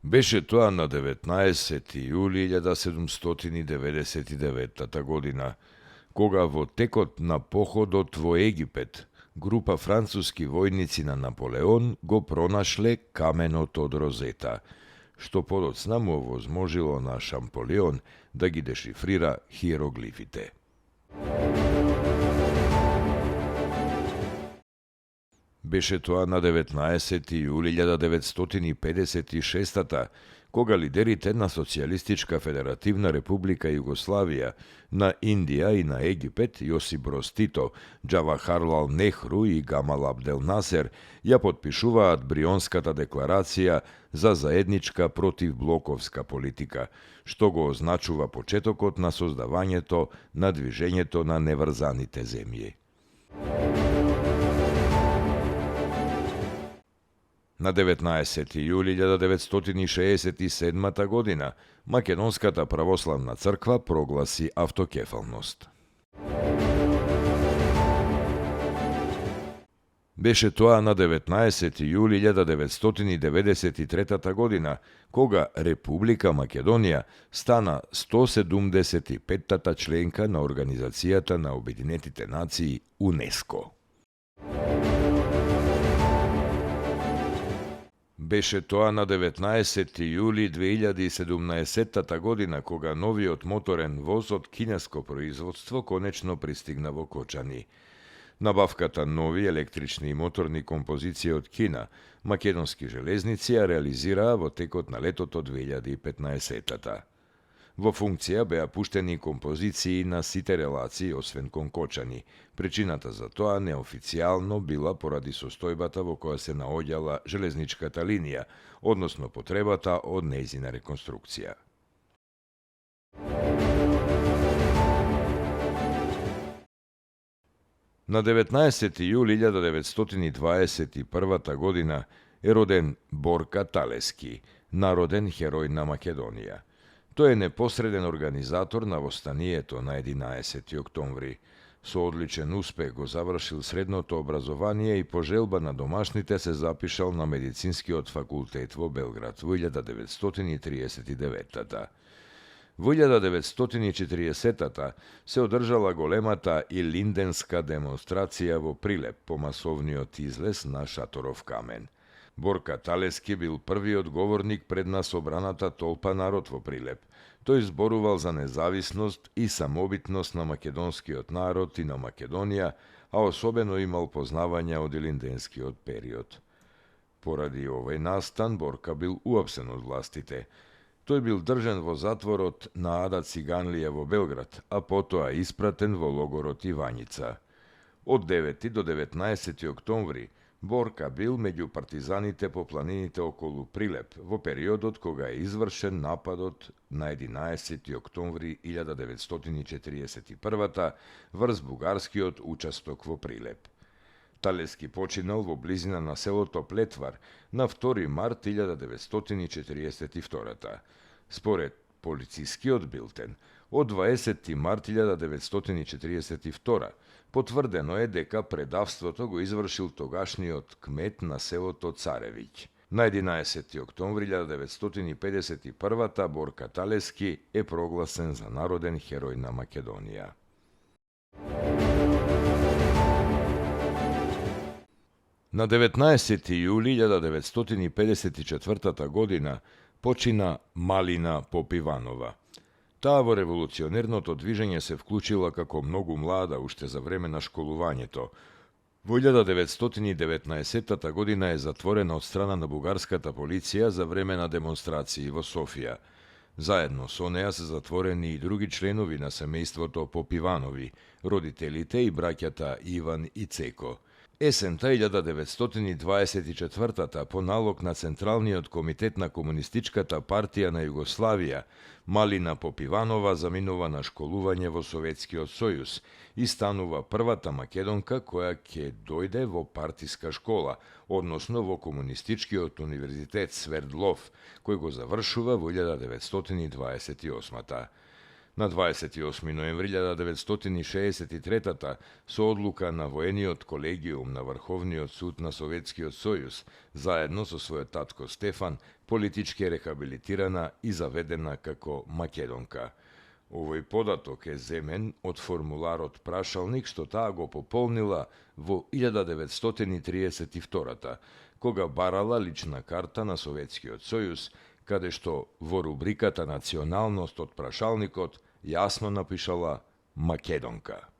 Беше тоа на 19. јули 1799 година, кога во текот на походот во Египет, група француски војници на Наполеон го пронашле каменот од Розета, што подоцна му овозможило на Шамполион да ги дешифрира хиероглифите. Беше тоа на 19. јули 1956 кога лидерите на Социјалистичка федеративна република Југославија, на Индија и на Египет, Јосип Броз Тито, Џавахарлал Нехру и Гамал Абдел Насер ја потпишуваат Брионската декларација за заедничка противблоковска политика, што го означува почетокот на создавањето на движењето на неврзаните земји. На 19. јули 1967 година Македонската православна црква прогласи автокефалност. Беше тоа на 19. јули 1993 година, кога Република Македонија стана 175-та членка на Организацијата на Обединетите нации УНЕСКО. Беше тоа на 19. јули 2017 година, кога новиот моторен воз од кинеско производство конечно пристигна во Кочани. Набавката нови електрични и моторни композиции од Кина, Македонски железници ја реализираа во текот на летото 2015-та. Во функција беа пуштени композиции на сите релации освен кон Кочани. Причината за тоа неофицијално била поради состојбата во која се наоѓала железничката линија, односно потребата од нејзина реконструкција. На 19. јули 1921 година е роден Борка Талески, народен херој на Македонија. Тој е непосреден организатор на востанието на 11. октомври. Со одличен успех го завршил средното образование и по желба на домашните се запишал на медицинскиот факултет во Белград во 1939-та. Во 1940-та се одржала големата Илинденска демонстрација во Прилеп по масовниот излез на Шаторов камен. Борка Талески бил првиот говорник пред на собраната толпа народ во Прилеп. Тој зборувал за независност и самобитност на македонскиот народ и на Македонија, а особено имал познавања од илинденскиот период. Поради овој настан Борка бил уапсен од властите. Тој бил држан во затворот на Ада Циганлија во Белград, а потоа испратен во логорот Ивањица. Од 9 до 19 октомври Борка бил меѓу партизаните по планините околу Прилеп во периодот кога е извршен нападот на 11. октомври 1941 врз бугарскиот учесток во Прилеп. Талески починал во близина на селото Плетвар на 2 март 1942. Според полицискиот билтен, од 20. март 1942 потврдено е дека предавството го извршил тогашниот кмет на селото Царевиќ. На 11. октомври 1951 Борка Талески е прогласен за народен херој на Македонија. На 19. јули 1954 година почина Малина Попиванова. Таа во револуционерното движење се вклучила како многу млада уште за време на школувањето. Во 1919 година е затворена од страна на бугарската полиција за време на демонстрации во Софија. Заедно со неа се затворени и други членови на семејството Попиванови, родителите и браќата Иван и Цеко. Есента 1924 по налог на Централниот комитет на Комунистичката партија на Југославија, Малина Попиванова заминува на школување во Советскиот сојуз и станува првата македонка која ќе дојде во партиска школа, односно во Комунистичкиот универзитет Свердлов, кој го завршува во 1928. На 28. ноември 1963 со одлука на воениот колегиум на Врховниот суд на Советскиот сојуз, заедно со својот татко Стефан, политички рехабилитирана и заведена како македонка. Овој податок е земен од формуларот прашалник што таа го пополнила во 1932 кога барала лична карта на Советскиот сојуз, каде што во рубриката Националност од прашалникот јасно напишала Македонка.